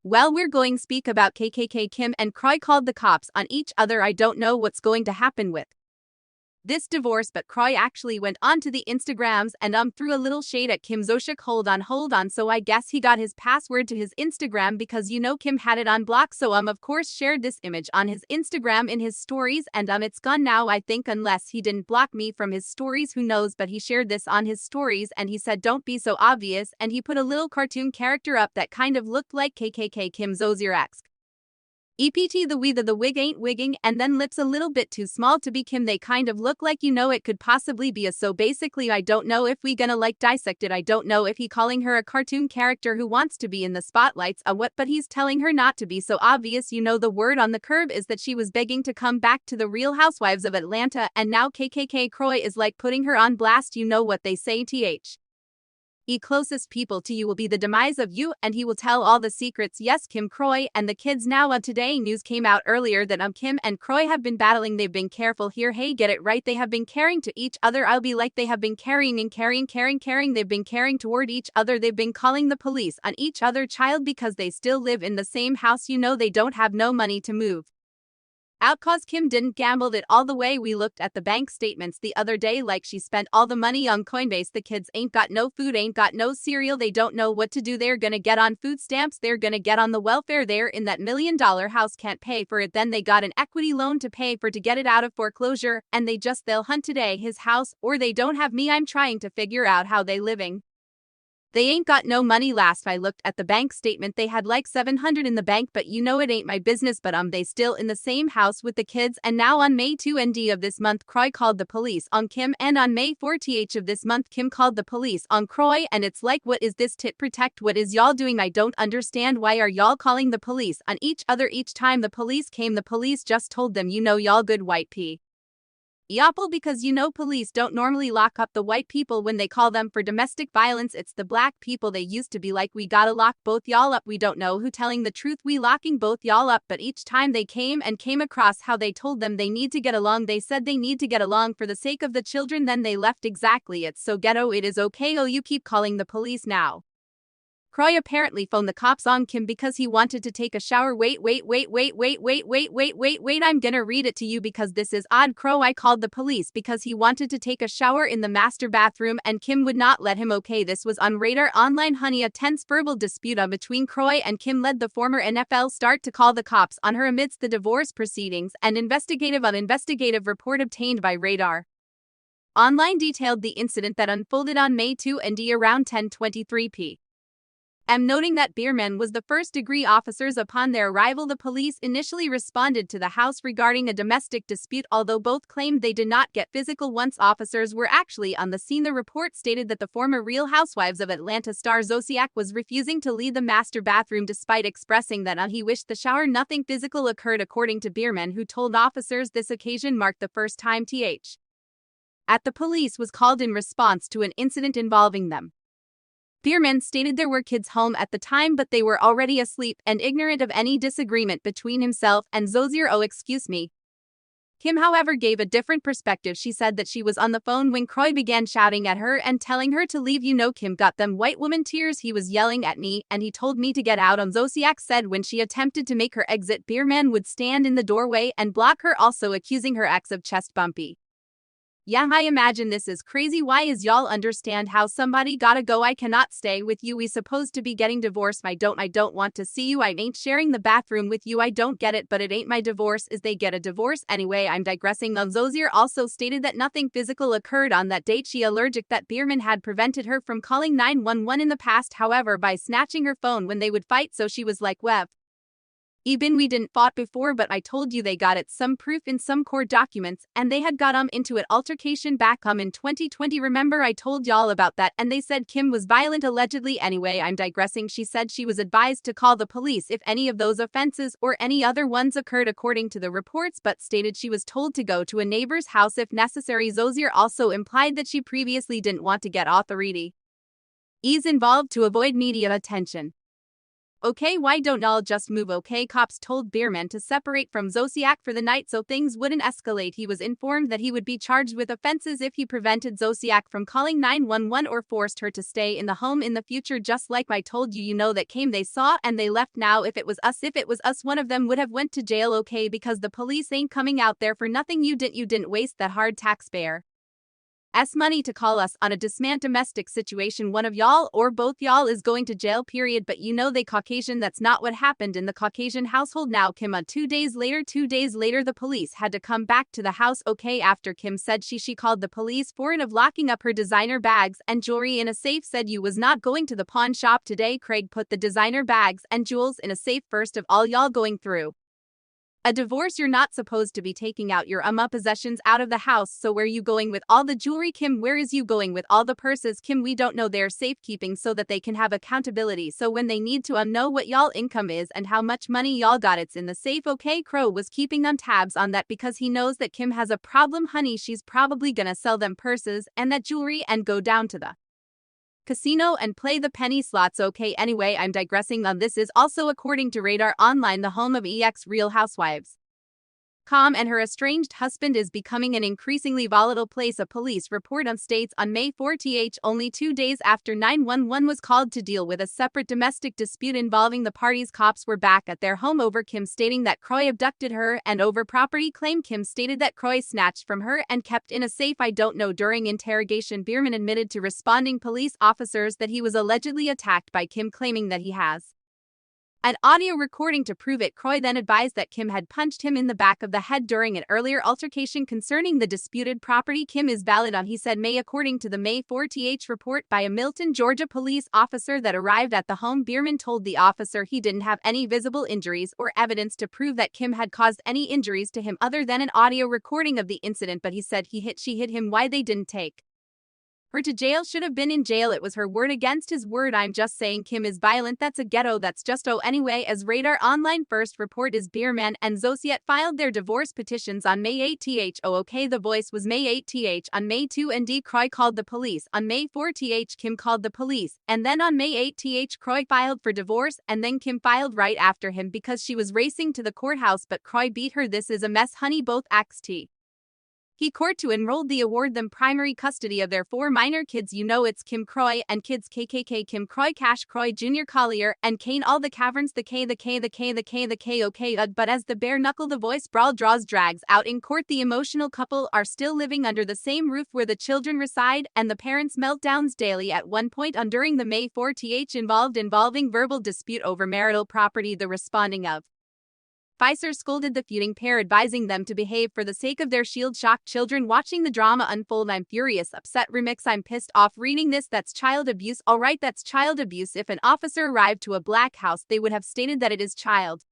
Well, we're going to speak about KKK Kim and Kroy called the cops on each other. I don't know what's going to happen with this divorce, but Kroy actually went onto the Instagrams and threw a little shade at Kim. Zolciak, hold on, so I guess he got his password to his Instagram because Kim had it on block, so of course shared this image on his Instagram in his stories, and it's gone now, I think, unless he didn't block me from his stories, who knows, but he shared this on his stories and he said don't be so obvious, and he put a little cartoon character up that kind of looked like KKK Kim. Zolciak EPT the wig ain't wigging, and then lips a little bit too small to be Kim. They kind of look like it could possibly be a. So basically I don't know if we gonna dissect it. I don't know if he calling her a cartoon character who wants to be in the spotlights what, but he's telling her not to be so obvious. The word on the curve is that she was begging to come back to the Real Housewives of Atlanta, and now KKK Kroy is putting her on blast. You know what they say, closest people to you will be the demise of you, and he will tell all the secrets. Yes, Kim, Kroy, and the kids. Now today news came out earlier that Kim and Kroy have been battling. They've been careful here. Hey, get it right. They have been caring to each other. I'll be like, they have been caring. They've been caring toward each other. They've been calling the police on each other, child, because they still live in the same house. They don't have no money to move out cause Kim didn't gamble it all the way. We looked at the bank statements the other day, she spent all the money on Coinbase. The kids ain't got no food, ain't got no cereal. They don't know what to do. They're gonna get on food stamps. They're gonna get on the welfare. They're in that $1 million house, can't pay for it. Then they got an equity loan to pay for to get it out of foreclosure, and they'll hunt today his house, or they don't have me. I'm trying to figure out how they living. They ain't got no money. Last I looked at the bank statement, they had $700 in the bank, but it ain't my business. But they still in the same house with the kids. And now on May 2nd of this month, Kroy called the police on Kim, and on May 14th of this month, Kim called the police on Kroy. And it's what is this tit protect? What is y'all doing? I don't understand. Why are y'all calling the police on each other each time the police came? The police just told them, y'all good white p. Yapple, because police don't normally lock up the white people when they call them for domestic violence. It's the black people. They used to be like, we gotta lock both y'all up. We don't know who telling the truth. We locking both y'all up. But each time they came across how they told them they need to get along. They said they need to get along for the sake of the children. Then they left. Exactly. It's so ghetto. It is okay. Oh, you keep calling the police now. Kroy apparently phoned the cops on Kim because he wanted to take a shower. Wait, I'm gonna read it to you because this is odd. Kroy called the police because he wanted to take a shower in the master bathroom and Kim would not let him. Okay, this was on Radar Online. Honey, a tense verbal dispute between Kroy and Kim led the former NFL star to call the cops on her amidst the divorce proceedings. An investigative report obtained by Radar Online detailed the incident that unfolded on May 2nd around 10:23 p. Noting that Biermann was the first-degree officers upon their arrival. The police initially responded to the house regarding a domestic dispute, although both claimed they did not get physical once officers were actually on the scene. The report stated that the former Real Housewives of Atlanta star Zolciak was refusing to leave the master bathroom despite expressing that he wished the shower. Nothing physical occurred, according to Biermann, who told officers this occasion marked the first time at the police was called in response to an incident involving them. Biermann stated there were kids home at the time, but they were already asleep and ignorant of any disagreement between himself and Zolciak. Kim, however, gave a different perspective. She said that she was on the phone when Kroy began shouting at her and telling her to leave. Kim got them white woman tears. He was yelling at me and he told me to get out. Zolciak said when she attempted to make her exit, Biermann would stand in the doorway and block her, also accusing her ex of chest bumpy. Yeah, I imagine this is crazy. Why is y'all understand how somebody gotta go? I cannot stay with you. We supposed to be getting divorced. I don't want to see you. I ain't sharing the bathroom with you. I don't get it, but it ain't my divorce. Is they get a divorce anyway? I'm digressing. Zolciak also stated that nothing physical occurred on that date. She allergic that Biermann had prevented her from calling 911 in the past, however, by snatching her phone when they would fight. So she was like, "Wev. Even we didn't fought before, but I told you they got it some proof in some court documents, and they had got into it altercation back in 2020. Remember I told y'all about that, and they said Kim was violent allegedly. Anyway, I'm digressing. She said she was advised to call the police if any of those offenses or any other ones occurred, according to the reports, but stated she was told to go to a neighbor's house if necessary. Zolciak also implied that she previously didn't want to get authorities involved to avoid media attention. Okay, why don't y'all just move? Okay, cops told Biermann to separate from Zolciak for the night so things wouldn't escalate. He was informed that he would be charged with offenses if he prevented Zolciak from calling 911 or forced her to stay in the home in the future. Just like I told you, you know that came, they saw and they left. Now if it was us, one of them would have went to jail, okay, because the police ain't coming out there for nothing. You didn't waste that hard taxpayer money to call us on a domestic situation. One of y'all or both y'all is going to jail, period. But you know they Caucasian, that's not what happened in the Caucasian household. Now Kim, 2 days later the police had to come back to the house, okay, after Kim said she called the police for it of locking up her designer bags and jewelry in a safe. Said you was not going to the pawn shop today. Craig put the designer bags and jewels in a safe. First of all, y'all going through a divorce, you're not supposed to be taking out your possessions out of the house. So where you going with all the jewelry, Kim? Where is you going with all the purses, Kim? We don't know. They're safekeeping so that they can have accountability. So when they need to know what y'all income is and how much money y'all got, it's in the safe, okay? Crow was keeping tabs on that because he knows that Kim has a problem, honey. She's probably gonna sell them purses and that jewelry and go down to the casino and play the penny slots, okay? Anyway, I'm digressing on this is also according to Radar Online, the home of Real Housewives. And her estranged husband is becoming an increasingly volatile place. A police report states on May 4th, only 2 days after 911 was called to deal with a separate domestic dispute involving the parties, cops were back at their home over Kim stating that Kroy abducted her and over property claim. Kim stated that Kroy snatched from her and kept in a safe. I don't know. During interrogation, Biermann admitted to responding police officers that he was allegedly attacked by Kim, claiming that he has an audio recording to prove it. Kroy then advised that Kim had punched him in the back of the head during an earlier altercation concerning the disputed property. Kim is valid on, he said, May. According to the May 4th report by a Milton, Georgia police officer that arrived at the home, Biermann told the officer he didn't have any visible injuries or evidence to prove that Kim had caused any injuries to him other than an audio recording of the incident, but he said she hit him. Why they didn't take her to jail? Should have been in jail. It was her word against his word. I'm just saying Kim is violent. That's a ghetto. That's just anyway. As Radar Online first report is Biermann and Zolciak filed their divorce petitions on May 8th. Okay, the voice was May 8th. On May 2nd, Kroy called the police. On May 4th, Kim called the police. And then on May 8th, Kroy filed for divorce, and then Kim filed right after him because she was racing to the courthouse, but Kroy beat her. This is a mess, honey. Both acts he court to enroll the award them primary custody of their 4 minor kids. You know it's Kim Kroy and kids KKK Kim Kroy Cash Kroy Jr. Collier and Kane all the caverns the K okay. But as the bare knuckle the voice brawl drags out in court, the emotional couple are still living under the same roof where the children reside and the parents meltdowns daily. At one point during the May 4th involving verbal dispute over marital property, the responding of Pfizer scolded the feuding pair, advising them to behave for the sake of their shield-shocked children. Watching the drama unfold, I'm furious, upset, remix, I'm pissed off reading this. That's child abuse. Alright, that's child abuse. If an officer arrived to a black house, they would have stated that it is child